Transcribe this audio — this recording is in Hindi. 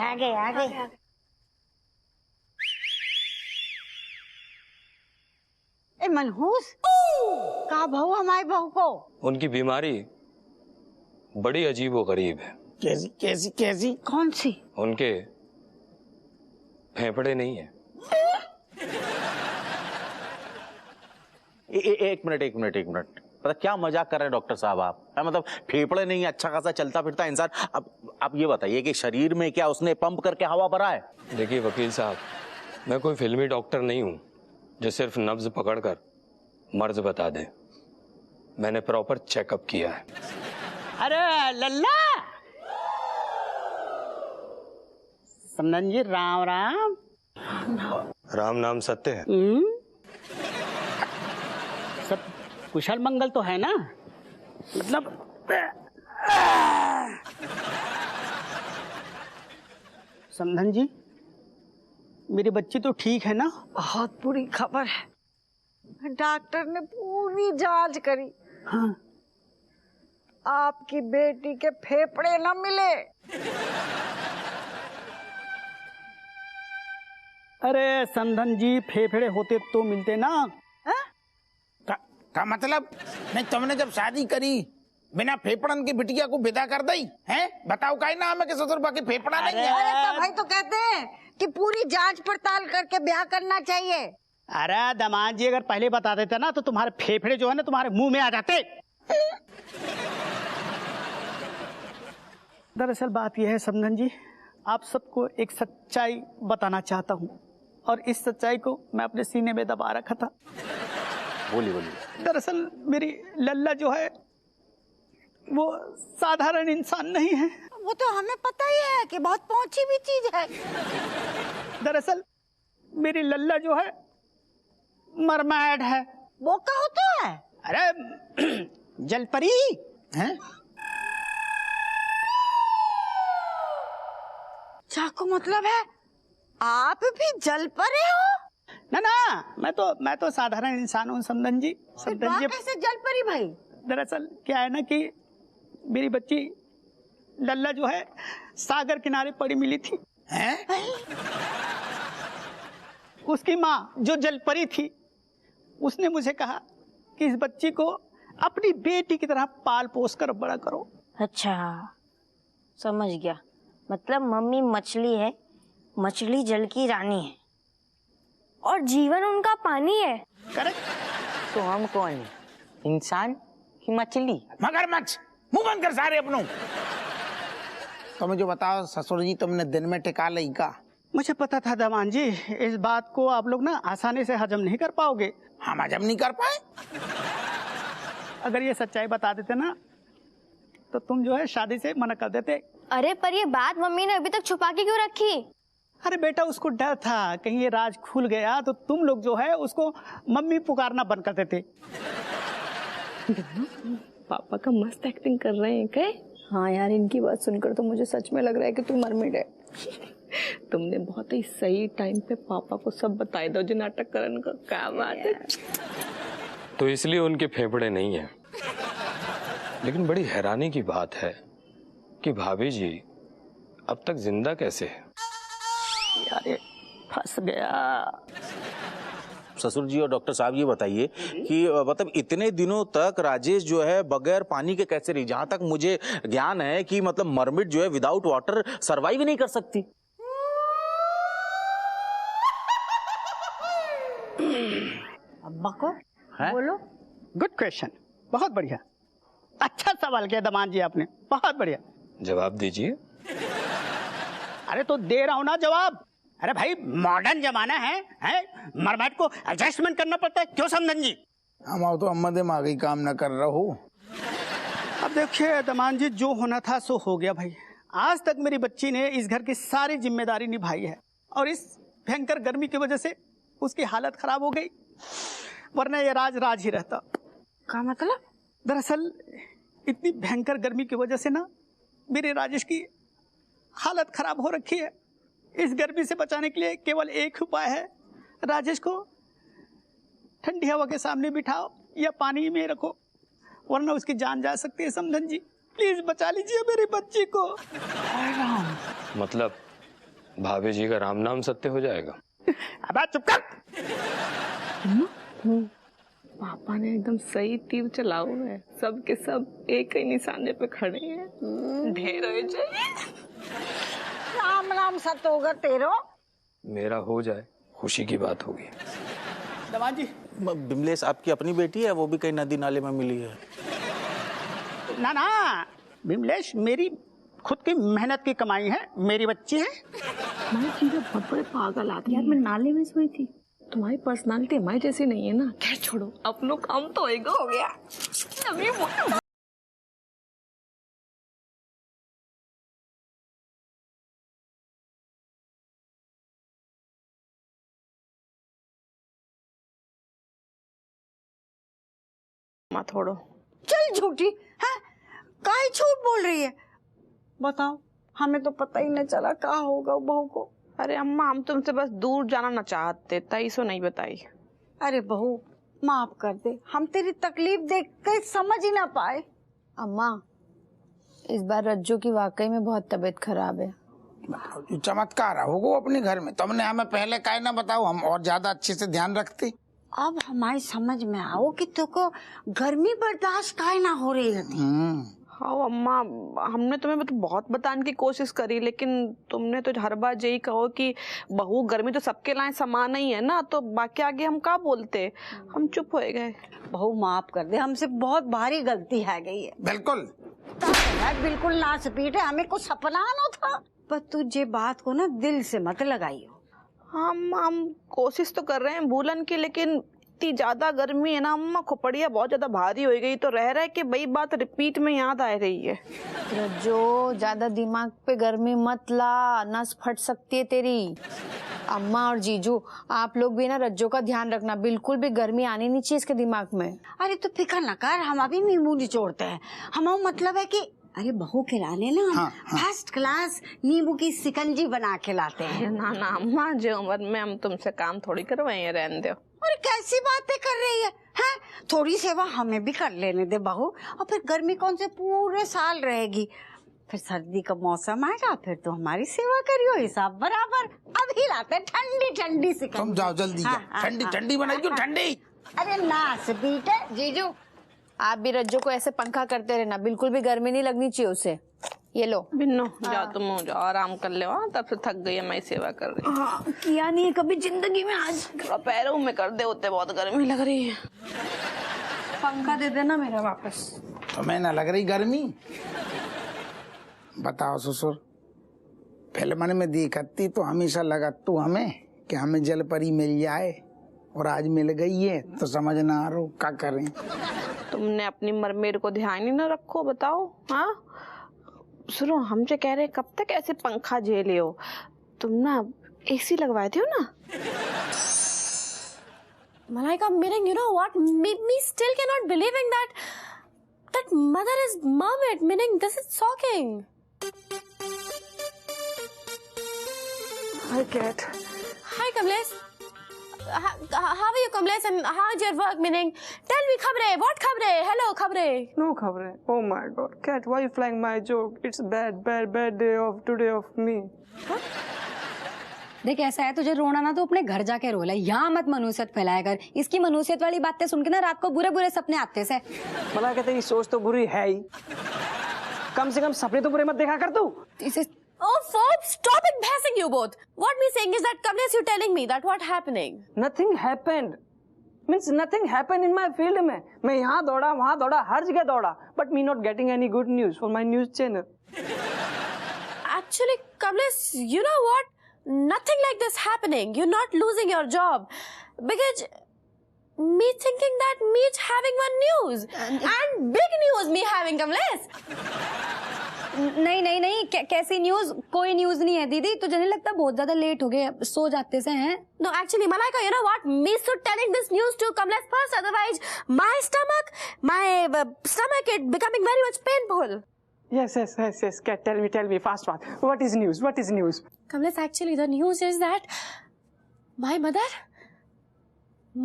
आ गए। ए मनहूस, का भाव हमारी बहू को? उनकी बीमारी बड़ी अजीब व गरीब है। कैसी कैसी कैसी? कौन सी? उनके फेफड़े नहीं है। एक मिनट पता क्या मजाक कर रहे हैं डॉक्टर साहब आप? मतलब फेफड़े नहीं, अच्छा खासा चलता फिरता इंसान। अब आप ये बताइए कि शरीर में क्या उसने पंप करके हवा भरा है? देखिए वकील साहब, मैं कोई फिल्मी डॉक्टर नहीं हूं जो सिर्फ नब्ज पकड़कर मर्ज बता दे। मैंने प्रॉपर चेकअप किया है। अरे लल्ला, समधन जी राम राम। राम नाम सत्य है। सब कुशल मंगल तो है ना? मतलब समधन जी, मेरी बच्ची तो ठीक है ना? बहुत बुरी खबर है, डॉक्टर ने पूरी जांच करी। हाँ। आपकी बेटी के फेफड़े न मिले। अरे समधन जी, फेफड़े होते तो मिलते ना। का मतलब? नहीं, तुमने जब शादी करी बिना फेफड़न की बिटिया को विदा कर दी है? बताओ का नाम है कि ससुरबा की फेफड़ा नहीं है? अरे तो भाई तो कहते हैं कि पूरी जांच पड़ताल करके ब्याह करना चाहिए। अरे दामाद जी, अगर पहले बता देते ना तो तुम्हारे फेफड़े जो है ना तुम्हारे मुंह में आ जाते। दरअसल बात यह है समधन जी, आप सबको एक सच्चाई बताना चाहता हूँ और इस सच्चाई को मैं अपने सीने में दबा रखा था। बोलिए। दरअसल मेरी लल्ला जो है वो साधारण इंसान नहीं है। वो तो हमें पता ही है कि बहुत पहुंची भी चीज है। दरअसल मेरी लल्ला जो है मरमैड है। वो क्या होता है? अरे जलपरी हैं? चाकू मतलब है आप भी जल परे हो? ना, मैं तो साधारण इंसान हूँ समधन जी। समधन जी कैसे जल परी भाई? दरअसल क्या है ना कि मेरी बच्ची लल्ला जो है सागर किनारे पड़ी मिली थी। हैं? उसकी माँ जो जलपरी थी उसने मुझे कहा कि इस बच्ची को अपनी बेटी की तरह पाल पोस कर बड़ा करो। अच्छा, समझ गया। मतलब मम्मी मछली है, मछली जल की रानी है और जीवन उनका पानी है। करेक्ट। तो हम कौन है, इंसान की मछली? मगरमच्छ। मुंह बंद कर सारे अपनों। तो मुझे बताओ ससुर जी, तुमने दिन में टिका ली का? मुझे पता था दामान जी, इस बात को आप लोग ना आसानी से हजम नहीं कर पाओगे। हम हजम नहीं कर पाए? अगर ये सच्चाई बता देते ना तो तुम जो है शादी से मना कर देते। अरे पर ये बात मम्मी ने अभी तक छुपा के क्यों रखी? अरे बेटा, उसको डर था कहीं ये राज खुल गया तो तुम लोग जो है उसको मम्मी पुकारना बंद कर देते। पापा का मस्त एक्टिंग कर रहे हैं क्या? हाँ यार, इनकी बात सुनकर तो मुझे सच में लग रहा है कि तू मरमिड है। तुमने बहुत ही सही टाइम पे पापा को सब बताए दो जो नाटक करने का। क्या बात है। तो इसलिए उनके फेफड़े नहीं है। लेकिन बड़ी हैरानी की बात है कि भाभी जी अब तक जिंदा कैसे है? यार फंस गया। ससुर जी और डॉक्टर साहब ये बताइए कि मतलब इतने दिनों तक राजेश जो है बगैर पानी के कैसे रही? जहां तक मुझे ज्ञान है कि मतलब मरमिड जो है विदाउट वाटर सरवाइव नहीं कर सकती। अब्बा को बोलो। गुड क्वेश्चन, बहुत बढ़िया, अच्छा सवाल किया दामाद जी आपने, बहुत बढ़िया। जवाब दीजिए। अरे तो दे रहा हूं ना जवाब। अरे भाई मॉडर्न जमाना है मरमैड को एडजस्टमेंट करना पड़ता है, क्यों समधन जी? हम तो अम्मा दिमाग ही काम न कर रहा हो। अब देखिए दामाद जी, जो होना था सो हो गया भाई। आज तक मेरी बच्ची ने इस घर की सारी जिम्मेदारी निभाई है और इस भयंकर गर्मी की वजह से उसकी हालत खराब हो गई, वरना ये राज ही रहता। क्या मतलब? दरअसल इतनी भयंकर गर्मी की वजह से ना मेरे राजेश की हालत खराब हो रखी है। इस गर्मी से बचाने के लिए केवल एक उपाय है, राजेश को ठंडी हवा के सामने बिठाओ या पानी में रखो, वरना उसकी जान जा सकती है। समधन जी प्लीज बचा लीजिए मेरी बच्ची को। मतलब भाभी जी का राम नाम सत्य हो जाएगा। अब चुप कर। पापा ने एकदम सही तीर चला हुआ है, सब के सब एक ही निशाने पे खड़े हैं। ढेर हो जाए। राम राम सत होगा तेरो। मेरा हो जाए, खुशी की बात होगी। दवान जी, बिमलेश आपकी अपनी बेटी है, वो भी कहीं नदी नाले में मिली है? ना ना बिमलेश मेरी खुद की मेहनत की कमाई है, मेरी बच्ची है। मैं चीजें बहुत बड़े पागल आती यार, मैं नाले में सोई थी। तुम्हारी पर्सनालिटी हमारी जैसी नहीं है ना। क्या छोड़ो, अपनों काम तो होएगा, हो गया। मत छोड़ो। चल झूठी है, काहे झूठ बोल रही है? बताओ, हमें तो पता ही नहीं चला क्या होगा बहू को। अरे अम्मा, हम तुमसे बस दूर जाना ना चाहते, तई सो नहीं बताई। अरे बहू माफ कर दे, हम तेरी तकलीफ देख कर समझ ही ना पाए। अम्मा, इस बार रज्जू की वाकई में बहुत तबीयत खराब है। जो चमत्कार है वो अपने घर में, तुमने हमें पहले काहे ना बताओ, हम और ज्यादा अच्छे से ध्यान रखते। अब हमारी समझ में आओ कि तुमको गर्मी बर्दाश्त काहे ना हो रही है। हाँ अम्मा, हमने तुम्हें तो बहुत बताने की कोशिश करी, लेकिन तुमने तो हर बार यही कहो कि बहू गर्मी तो सबके लाए समान ही है ना, तो बाकी आगे हम क्या बोलते। हम चुप हो गए। बहू माफ कर दे, हमसे बहुत भारी गलती है गई है। बिल्कुल बिल्कुल ना स्पीड है, हमें कुछ सपना ना था। पर तुझे बात को ना दिल से मत लगाइयो। हम कोशिश तो कर रहे हैं भूलन की, लेकिन इतनी ज्यादा गर्मी है ना अम्मा, खोपड़िया बहुत ज्यादा भारी हो गई, तो रह रहा है कि वही बात रिपीट में याद आ रही है। रज्जो, ज्यादा दिमाग पे गर्मी मत ला, नस फट सकती है तेरी। अम्मा और जीजू, आप लोग भी ना रज्जो का ध्यान रखना, बिल्कुल भी गर्मी आनी नहीं चाहिए इसके दिमाग में। अरे तो फिक्र न कर, हम अभी नींबू निचोड़ते हैं। हमारा मतलब है कि अरे बहू खिलाने ना हम फर्स्ट क्लास नींबू की सिकंजी बना के लाते हैं। ना ना अम्मा, जो उम्र में हम तुमसे काम थोड़ी करवाए, रहने दो। अरे कैसी बातें कर रही है, हैं? थोड़ी सेवा हमें भी कर लेने दे बहू। और फिर गर्मी कौन से पूरे साल रहेगी, फिर सर्दी का मौसम आएगा, फिर तो हमारी सेवा करियो हिसाब बराबर। अब हिलाते ठंडी ठंडी सिकंजी। तुम जाओ जल्दी, ठंडी ठंडी बनाइयो, ठंडी। अरे ना बेटे। जीजू, आप भी रज्जो को ऐसे पंखा करते रहना, बिल्कुल भी गर्मी नहीं लगनी चाहिए उसे। ये लो बिन्नो, जाओ तुम जाओ, आराम कर ले। तब से थक गई है, मैं सेवा कर रही हूँ। किया नहीं है कभी जिंदगी में, आज थोड़ा पैरों में कर दे, होते बहुत गर्मी लग रही है। पंखा दे देना मेरा वापस। तुम्हें ना लग रही गर्मी? बताओ ससुर, फिल्म में दिखती तो हमेशा लगा तू हमें कि हमें जल परी मिल जाए, और आज मिल गई है तो समझ ना आ रहा क्या करें। तुमने अपनी मरमेड को ध्यान ही ना रखो, बताओ। हाँ सुनो, हम जो कह रहे कब तक ऐसे पंखा झेले हो, तुम ना एसी लगवाए थे ना। Malaika, meaning, you know what? Me still cannot believing that mother is mermaid. Meaning, this is shocking. Hi, Kat. Hi, Kamlesh. How are you, Kamlesh? And how's your work? Meaning, tell me, khabre. What khabre? Hello, khabre. No khabre. Oh my God, Kat, why you flying my joke? It's bad day of today of me. Huh? देख ऐसा है, तुझे रोना ना तो अपने घर जाके रो ले, यहाँ मत मनुष्यत फैलाया कर। इसकी मनुष्यत वाली बातें सुन के ना रात को बुरे बुरे सपने आते से। भला कहते तेरी सोच तो बुरी है ही, कम से कम सपने तो बुरे मत देखा कर तू। इसे Oh, Forbes, stop it bashing you both. What me saying is that Kamlesh, you telling me that what happening? Nothing happened. Means nothing happened in my field में। मैं यहाँ दौड़ा, वहाँ दौड़ा, हर जगह दौड़ा, but me not getting any good news for my news channel. Actually, Kamlesh, you know what? Nothing like this happening. You're not losing your job because me thinking that me having one news and big news me having, Kamlesh. नहीं नहीं नहीं, कैसी न्यूज? कोई न्यूज नहीं है दीदी, तुझे नहीं लगता बहुत ज्यादा लेट हो गए, सो जाते से हैं? No, actually, Malaika, you know what? Me should telling this news to Kamlesh first, otherwise my stomach it becoming very much painful. Yes. Kat, tell me fast. What is news? Kamlesh, actually, the news is that my mother is